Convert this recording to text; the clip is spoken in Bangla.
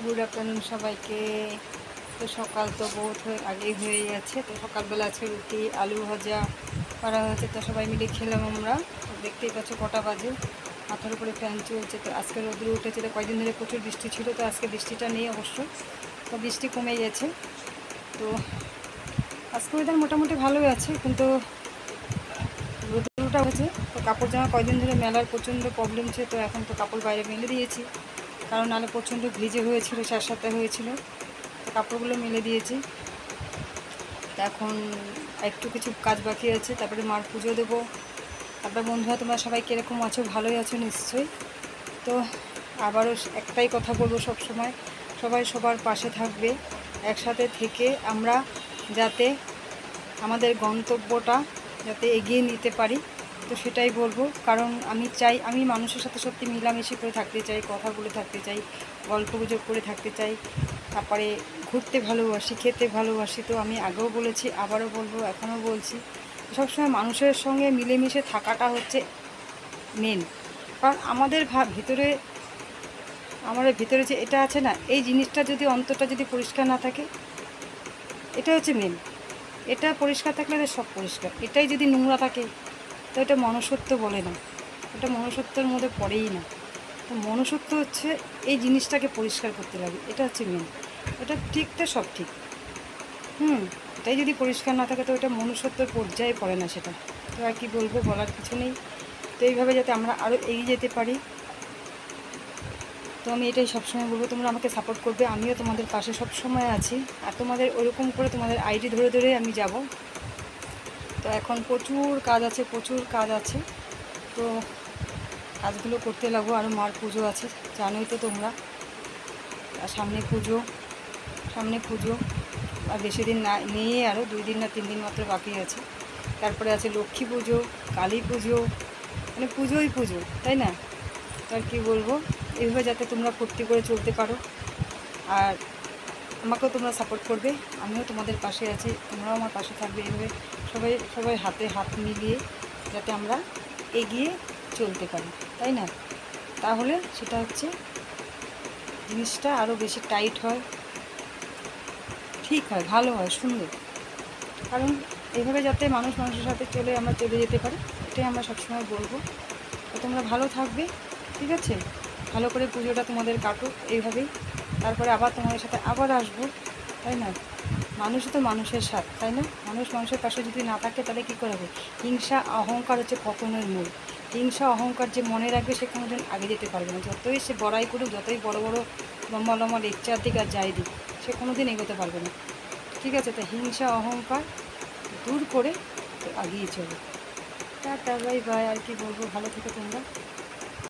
গুড আফটারনুন সবাইকে। তো সকাল তো বহুত আগেই হয়ে গেছে। তো সকালবেলা আছে রুটি আলু ভাজা করা হয়েছে, তো সবাই মিলে খেলাম আমরা। তো দেখতেই পাচ্ছ কটা বাজে, মাথার উপরে ফ্যান চলছে। তো আজকে রোদ্র উঠেছে, তো কয়েকদিন ধরে প্রচুর বৃষ্টি ছিল, তো আজকে বৃষ্টিটা নেই অবশ্য, তো বৃষ্টি কমে গেছে। তো আজকে ওয়েদার মোটামুটি ভালোই আছে, কিন্তু রোদ্রটা হয়েছে। তো কাপড় জামা কয়েকদিন ধরে মেলার প্রচণ্ড প্রবলেম ছিল, তো এখন তো কাপড় বাইরে মেলে দিয়েছি, কারণ নাহলে প্রচণ্ড ভিজে হয়েছিল, স্যাঁতস্যাঁতে হয়েছিল। তো কাপড়গুলো মেলে দিয়েছি। তো এখন একটু কিছু কাজ বাকি আছে, তারপরে মার পুজো দেবো। তারপরে বন্ধুরা তোমরা সবাই কীরকম আছো, ভালোই আছো নিশ্চয়ই। তো আবারও একটাই কথা বলবো, সব সময় সবাই সবার পাশে থাকবে, একসাথে থেকে আমরা যাতে আমাদের গন্তব্যটা যাতে এগিয়ে নিতে পারি। তো সেটাই বলবো, কারণ আমি চাই, আমি মানুষের সাথে সত্যি মিলামিশে করে থাকতে চাই, কথা বলে থাকতে চাই, গল্প গুজব করে থাকতে চাই। তারপরে ঘুরতে ভালোবাসি, খেতে ভালোবাসি। তো আমি আগেও বলেছি, আবারও বলবো, এখনও বলছি, সবসময় মানুষের সঙ্গে মিলেমিশে থাকাটা হচ্ছে মেন। কারণ আমাদের ভিতরে যে এটা আছে না, এই জিনিসটা যদি অন্তরটা যদি পরিষ্কার না থাকে, এটা হচ্ছে মেন। এটা পরিষ্কার থাকলে সব পরিষ্কার। এটাই যদি নোংরা থাকে, তো এটা মনুষ্যত্ব বলে না, এটা মনুষ্যত্বের মধ্যে পড়েই না। তো মনুষ্যত্ব হচ্ছে এই জিনিসটাকে পরিষ্কার করতে লাগে, এটা হচ্ছে মেন। এটা ঠিক তো সব ঠিক। এটাই যদি পরিষ্কার না থাকে, তো এটা মনুষ্যত্বের পর্যায়ে পড়ে না সেটা। তো আর কি বলবো, বলার কিছু নেই। তো এইভাবে যাতে আমরা আরও এগিয়ে যেতে পারি, তো আমি এটাই সবসময় বলবো, তোমরা আমাকে সাপোর্ট করবে, আমিও তোমাদের পাশে সব সময় আছি। আর তোমাদের ওইরকম করে তোমাদের আইডি ধরে ধরে আমি যাব। তো এখন প্রচুর কাজ আছে, প্রচুর কাজ আছে। তো কাজগুলো করতে লাগবো। আর মার পুজো আছে, জানোই তো তোমরা। আর সামনে পুজো আর বেশি দিন না নেই, আরও 2 দিন না 3 দিন মাত্র বাকি আছে। তারপরে আছে লক্ষ্মী পুজো, কালী পুজো, মানে পুজোই পুজো, তাই না? তো আর কী বলবো, এইভাবে যাতে তোমরা ফুর্তি করে চলতে পারো, আর আমাকেও তোমরা সাপোর্ট করবে, আমিও তোমাদের পাশে আছি, তোমরাও আমার পাশে থাকবে। এইভাবে সবাই সবাই হাতে হাত মিলিয়ে যাতে আমরা এগিয়ে চলতে পারি, তাই না? তাহলে সেটা হচ্ছে জিনিসটা আরও বেশি টাইট হয়, ঠিক হয়, ভালো হয়, সুন্দর। কারণ এইভাবে যাতে মানুষের সাথে আমরা চলে যেতে পারি, এটাই আমরা সবসময় বলবো। তো তোমরা ভালো থাকবে, ঠিক আছে? ভালো করে পুজোটা তোমাদের কাটুক এইভাবেই। তারপরে আবার তোমাদের সাথে আবার আসবো, তাই না? মানুষই তো মানুষের সাথে, তাই না? মানুষের পাশে যদি না থাকে, তাহলে কী করে হবে? হিংসা অহংকার হচ্ছে পতনের মূল। হিংসা অহংকার যে মনে রাখবে, সে কোনোদিন আগে যেতে পারবে না। যতই সে বড়াই করুক, যতই বড় বড় লম্বা লম্বা লেকচার দিক আর যাই দিক, সে কোনোদিন এগোতে পারবে না, ঠিক আছে? তো হিংসা অহংকার দূর করে তো আগিয়ে চলো। Tata, bye bye. আর কি বলবো, ভালো থেকো তোমরা।